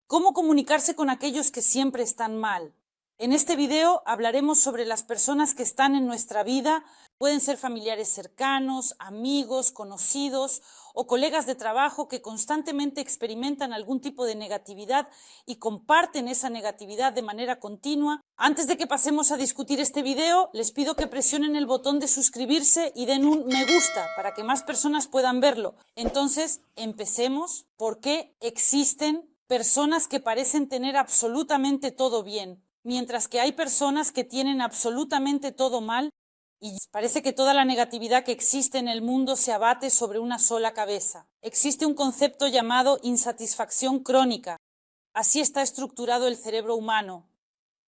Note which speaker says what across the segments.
Speaker 1: ¿Cómo comunicarse con aquellos que siempre están mal? En este video hablaremos sobre las personas que están en nuestra vida. Pueden ser familiares cercanos, amigos, conocidos o colegas de trabajo que constantemente experimentan algún tipo de negatividad y comparten esa negatividad de manera continua. Antes de que pasemos a discutir este video, les pido que presionen el botón de suscribirse y den un me gusta para que más personas puedan verlo. Entonces, empecemos. ¿Por qué existen personas que parecen tener absolutamente todo bien, mientras que hay personas que tienen absolutamente todo mal y parece que toda la negatividad que existe en el mundo se abate sobre una sola cabeza? Existe un concepto llamado insatisfacción crónica. Así está estructurado el cerebro humano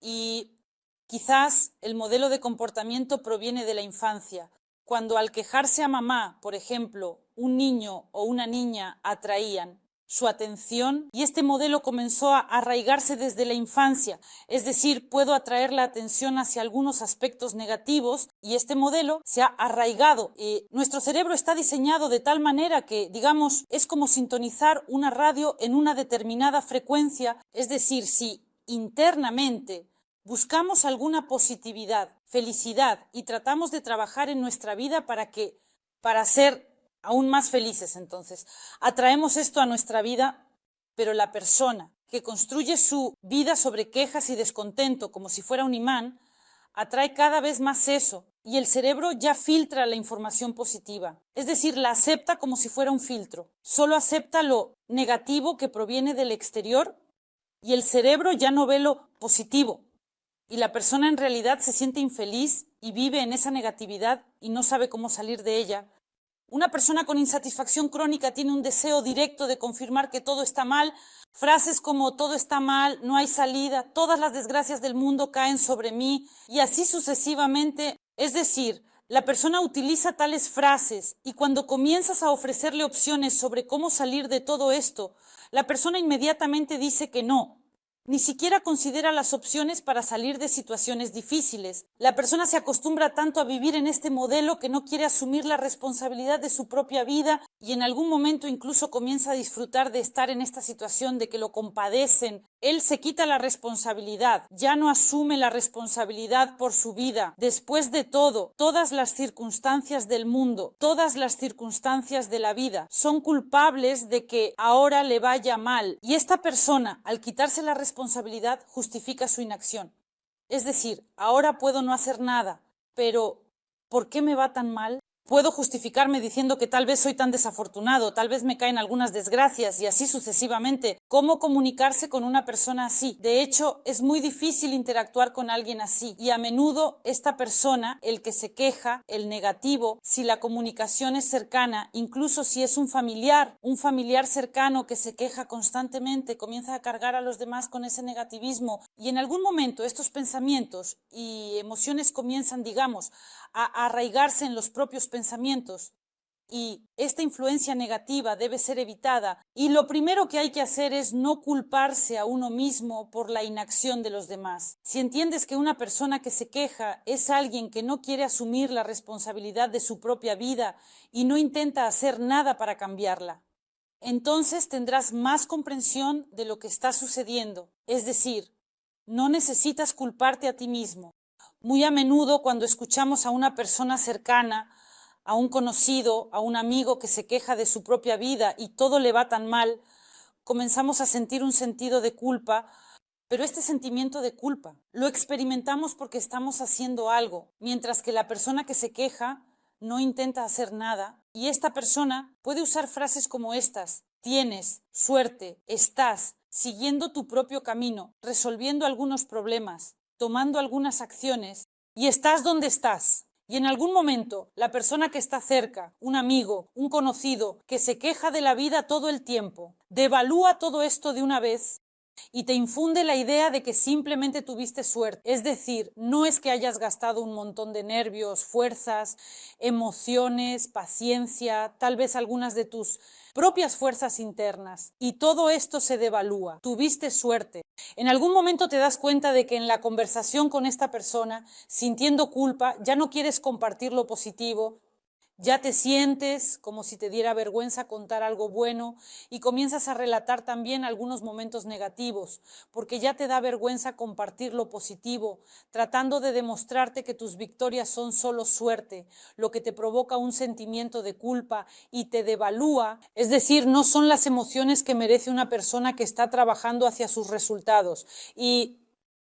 Speaker 1: y quizás el modelo de comportamiento proviene de la infancia, cuando al quejarse a mamá, por ejemplo, un niño o una niña atraían su atención y este modelo comenzó a arraigarse desde la infancia, es decir, puedo atraer la atención hacia algunos aspectos negativos y este modelo se ha arraigado. Nuestro cerebro está diseñado de tal manera que, digamos, es como sintonizar una radio en una determinada frecuencia, es decir, si internamente buscamos alguna positividad, felicidad y tratamos de trabajar en nuestra vida para ser aún más felices, entonces atraemos esto a nuestra vida, pero la persona que construye su vida sobre quejas y descontento como si fuera un imán, atrae cada vez más eso y el cerebro ya filtra la información positiva, es decir, la acepta como si fuera un filtro, solo acepta lo negativo que proviene del exterior y el cerebro ya no ve lo positivo y la persona en realidad se siente infeliz y vive en esa negatividad y no sabe cómo salir de ella. Una persona con insatisfacción crónica tiene un deseo directo de confirmar que todo está mal. Frases como todo está mal, no hay salida, todas las desgracias del mundo caen sobre mí y así sucesivamente. Es decir, la persona utiliza tales frases y cuando comienzas a ofrecerle opciones sobre cómo salir de todo esto, la persona inmediatamente dice que no. Ni siquiera considera las opciones para salir de situaciones difíciles. La persona se acostumbra tanto a vivir en este modelo que no quiere asumir la responsabilidad de su propia vida y en algún momento incluso comienza a disfrutar de estar en esta situación, de que lo compadecen. Él se quita la responsabilidad, ya no asume la responsabilidad por su vida. Después de todo, todas las circunstancias del mundo, todas las circunstancias de la vida son culpables de que ahora le vaya mal. Y esta persona, al quitarse la responsabilidad, justifica su inacción. Es decir, ahora puedo no hacer nada, pero ¿por qué me va tan mal? Puedo justificarme diciendo que tal vez soy tan desafortunado, tal vez me caen algunas desgracias y así sucesivamente. ¿Cómo comunicarse con una persona así? De hecho, es muy difícil interactuar con alguien así y a menudo esta persona, el que se queja, el negativo, si la comunicación es cercana, incluso si es un familiar cercano que se queja constantemente, comienza a cargar a los demás con ese negativismo y en algún momento estos pensamientos y emociones comienzan, digamos, a arraigarse en los propios pensamientos y esta influencia negativa debe ser evitada y lo primero que hay que hacer es no culparse a uno mismo por la inacción de los demás. Si entiendes que una persona que se queja es alguien que no quiere asumir la responsabilidad de su propia vida y no intenta hacer nada para cambiarla, entonces tendrás más comprensión de lo que está sucediendo, es decir, no necesitas culparte a ti mismo. Muy a menudo cuando escuchamos a una persona cercana, a un conocido, a un amigo que se queja de su propia vida y todo le va tan mal, comenzamos a sentir un sentido de culpa, pero este sentimiento de culpa lo experimentamos porque estamos haciendo algo, mientras que la persona que se queja no intenta hacer nada y esta persona puede usar frases como estas: tienes, suerte, estás, siguiendo tu propio camino, resolviendo algunos problemas, tomando algunas acciones y estás donde estás. Y en algún momento la persona que está cerca, un amigo, un conocido, que se queja de la vida todo el tiempo, devalúa todo esto de una vez y te infunde la idea de que simplemente tuviste suerte. Es decir, no es que hayas gastado un montón de nervios, fuerzas, emociones, paciencia, tal vez algunas de tus propias fuerzas internas. Y todo esto se devalúa. Tuviste suerte. En algún momento te das cuenta de que en la conversación con esta persona, sintiendo culpa, ya no quieres compartir lo positivo, Ya te sientes como si te diera vergüenza contar algo bueno y comienzas a relatar también algunos momentos negativos, porque ya te da vergüenza compartir lo positivo, tratando de demostrarte que tus victorias son solo suerte, lo que te provoca un sentimiento de culpa y te devalúa, es decir, no son las emociones que merece una persona que está trabajando hacia sus resultados. Y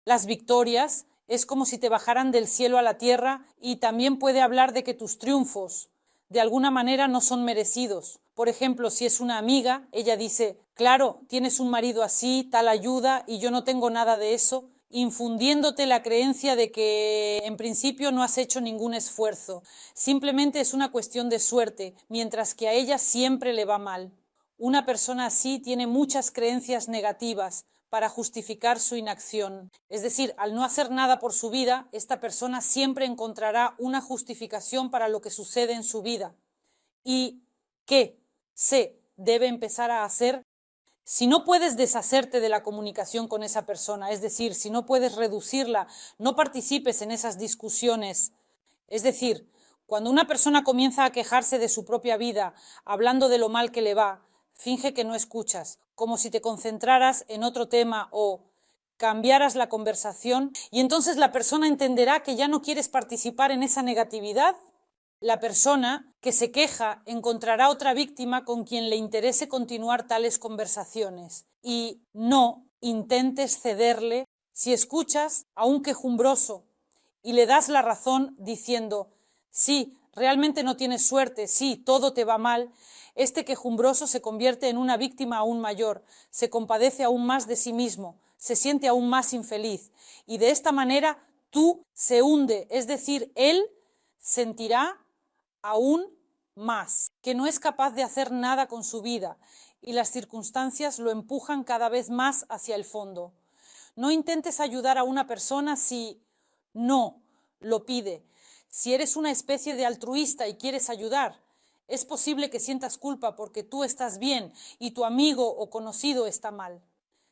Speaker 1: las victorias es como si te bajaran del cielo a la tierra, y también puede hablar de que tus triunfos de alguna manera no son merecidos. Por ejemplo, si es una amiga, ella dice, claro, tienes un marido así, tal ayuda, y yo no tengo nada de eso, infundiéndote la creencia de que en principio no has hecho ningún esfuerzo. Simplemente es una cuestión de suerte, mientras que a ella siempre le va mal. Una persona así tiene muchas creencias negativas para justificar su inacción. Es decir, al no hacer nada por su vida, esta persona siempre encontrará una justificación para lo que sucede en su vida. ¿Y qué se debe empezar a hacer? Si no puedes deshacerte de la comunicación con esa persona, es decir, si no puedes reducirla, no participes en esas discusiones. Es decir, cuando una persona comienza a quejarse de su propia vida, hablando de lo mal que le va, finge que no escuchas, como si te concentraras en otro tema o cambiaras la conversación, y entonces la persona entenderá que ya no quieres participar en esa negatividad. La persona que se queja encontrará otra víctima con quien le interese continuar tales conversaciones, y no intentes cederle. Si escuchas a un quejumbroso y le das la razón diciendo, sí, realmente no tienes suerte, sí, todo te va mal, este quejumbroso se convierte en una víctima aún mayor, se compadece aún más de sí mismo, se siente aún más infeliz, y de esta manera tú se hunde, es decir, él sentirá aún más que no es capaz de hacer nada con su vida, y las circunstancias lo empujan cada vez más hacia el fondo. No intentes ayudar a una persona si no lo pide. Si eres una especie de altruista y quieres ayudar, es posible que sientas culpa porque tú estás bien y tu amigo o conocido está mal.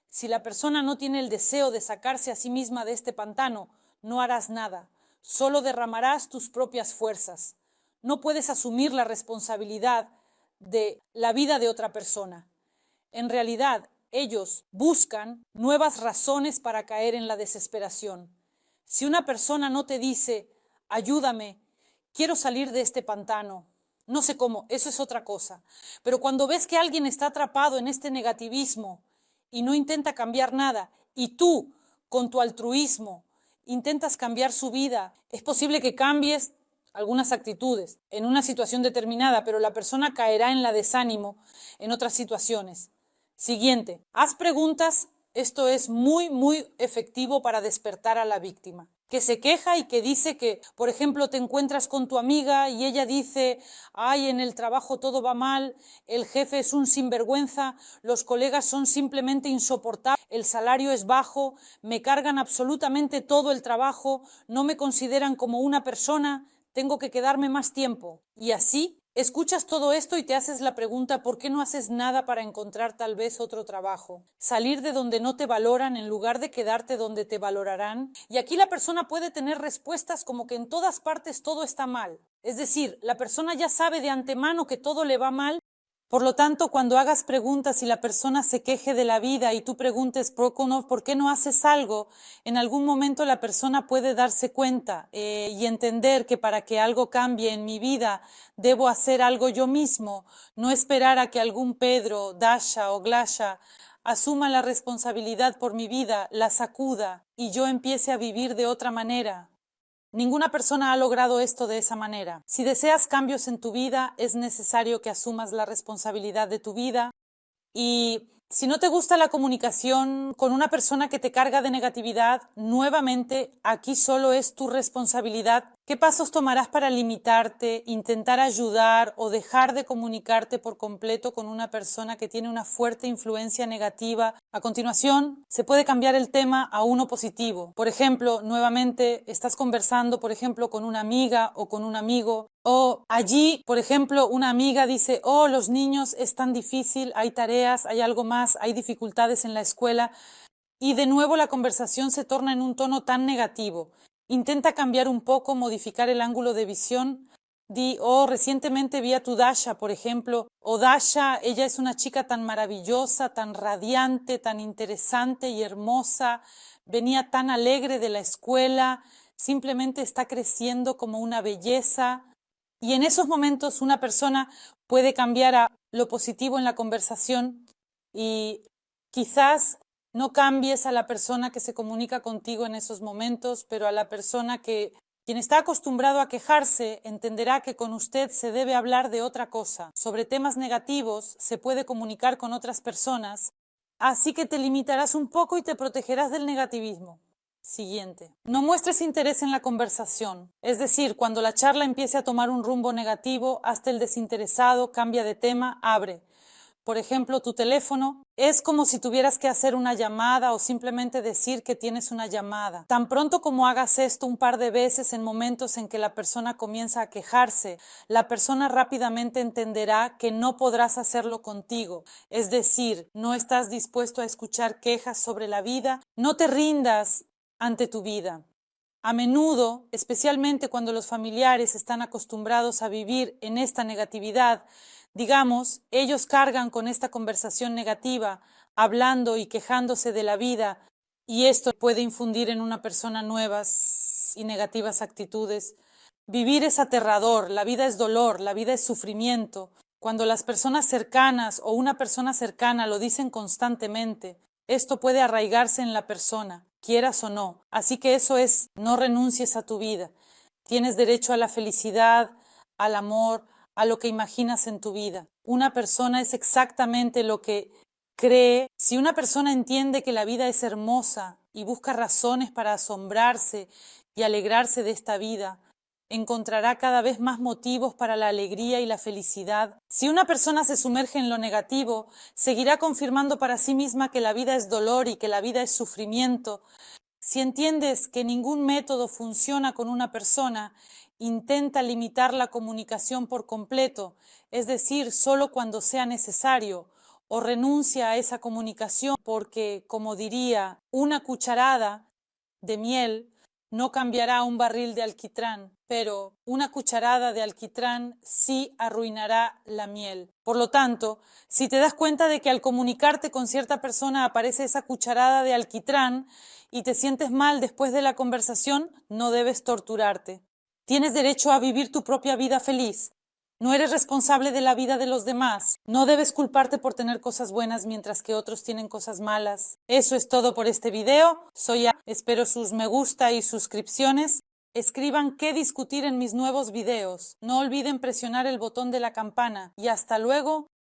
Speaker 1: Si la persona no tiene el deseo de sacarse a sí misma de este pantano, no harás nada, solo derramarás tus propias fuerzas. No puedes asumir la responsabilidad de la vida de otra persona. En realidad, ellos buscan nuevas razones para caer en la desesperación. Si una persona no te dice, ayúdame, quiero salir de este pantano, no sé cómo, eso es otra cosa. Pero cuando ves que alguien está atrapado en este negativismo y no intenta cambiar nada, y tú, con tu altruismo, intentas cambiar su vida, es posible que cambies algunas actitudes en una situación determinada, pero la persona caerá en la desánimo en otras situaciones. Siguiente, haz preguntas. Esto es muy efectivo para despertar a la víctima, que se queja y que dice que, por ejemplo, te encuentras con tu amiga y ella dice, ay, en el trabajo todo va mal, el jefe es un sinvergüenza, los colegas son simplemente insoportables, el salario es bajo, me cargan absolutamente todo el trabajo, no me consideran como una persona, tengo que quedarme más tiempo. Y así escuchas todo esto y te haces la pregunta, ¿por qué no haces nada para encontrar tal vez otro trabajo? Salir de donde no te valoran en lugar de quedarte donde te valorarán. Y aquí la persona puede tener respuestas como que en todas partes todo está mal. Es decir, la persona ya sabe de antemano que todo le va mal. Por lo tanto, cuando hagas preguntas y la persona se queje de la vida y tú preguntes ¿por qué no haces algo? En algún momento la persona puede darse cuenta y entender que para que algo cambie en mi vida debo hacer algo yo mismo, no esperar a que algún Pedro, Dasha o Glasha asuma la responsabilidad por mi vida, la sacuda y yo empiece a vivir de otra manera. Ninguna persona ha logrado esto de esa manera. Si deseas cambios en tu vida, es necesario que asumas la responsabilidad de tu vida. Y si no te gusta la comunicación con una persona que te carga de negatividad, nuevamente aquí solo es tu responsabilidad. ¿Qué pasos tomarás para limitarte, intentar ayudar o dejar de comunicarte por completo con una persona que tiene una fuerte influencia negativa? A continuación, se puede cambiar el tema a uno positivo. Por ejemplo, nuevamente estás conversando, por ejemplo, con una amiga o con un amigo, o allí, por ejemplo, una amiga dice, oh, los niños es tan difícil, hay tareas, hay algo más, hay dificultades en la escuela, y de nuevo la conversación se torna en un tono tan negativo. Intenta cambiar un poco, modificar el ángulo de visión Di, oh, recientemente vi a tu Dasha, por ejemplo, o Dasha, ella es una chica tan maravillosa, tan radiante, tan interesante y hermosa, venía tan alegre de la escuela, simplemente está creciendo como una belleza. Y en esos momentos una persona puede cambiar a lo positivo en la conversación y quizás no cambies a la persona que se comunica contigo en esos momentos, pero a la persona que quien está acostumbrado a quejarse entenderá que con usted se debe hablar de otra cosa. Sobre temas negativos se puede comunicar con otras personas, así que te limitarás un poco y te protegerás del negativismo. Siguiente. No muestres interés en la conversación, es decir, cuando la charla empiece a tomar un rumbo negativo, hazte el desinteresado, cambia de tema, abre. Por ejemplo, tu teléfono es como si tuvieras que hacer una llamada o simplemente decir que tienes una llamada. Tan pronto como hagas esto un par de veces en momentos en que la persona comienza a quejarse, la persona rápidamente entenderá que no podrás hacerlo contigo. Es decir, no estás dispuesto a escuchar quejas sobre la vida, no te rindas ante tu vida. A menudo, especialmente cuando los familiares están acostumbrados a vivir en esta negatividad, digamos, ellos cargan con esta conversación negativa, hablando y quejándose de la vida, y esto puede infundir en una persona nuevas y negativas actitudes. Vivir es aterrador, la vida es dolor, la vida es sufrimiento. Cuando las personas cercanas o una persona cercana lo dicen constantemente, esto puede arraigarse en la persona, quieras o no. Así que eso es, no renuncies a tu vida. Tienes derecho a la felicidad, al amor, a lo que imaginas en tu vida. Una persona es exactamente lo que cree. Si una persona entiende que la vida es hermosa y busca razones para asombrarse y alegrarse de esta vida, encontrará cada vez más motivos para la alegría y la felicidad. Si una persona se sumerge en lo negativo, seguirá confirmando para sí misma que la vida es dolor y que la vida es sufrimiento. Si entiendes que ningún método funciona con una persona, intenta limitar la comunicación por completo, es decir, solo cuando sea necesario, o renuncia a esa comunicación porque, como diría, una cucharada de miel no cambiará un barril de alquitrán, pero una cucharada de alquitrán sí arruinará la miel. Por lo tanto, si te das cuenta de que al comunicarte con cierta persona aparece esa cucharada de alquitrán y te sientes mal después de la conversación, no debes torturarte. Tienes derecho a vivir tu propia vida feliz. No eres responsable de la vida de los demás. No debes culparte por tener cosas buenas mientras que otros tienen cosas malas. Eso es todo por este video. Soy A. Espero sus me gusta y suscripciones. Escriban qué discutir en mis nuevos videos. No olviden presionar el botón de la campana. Y hasta luego.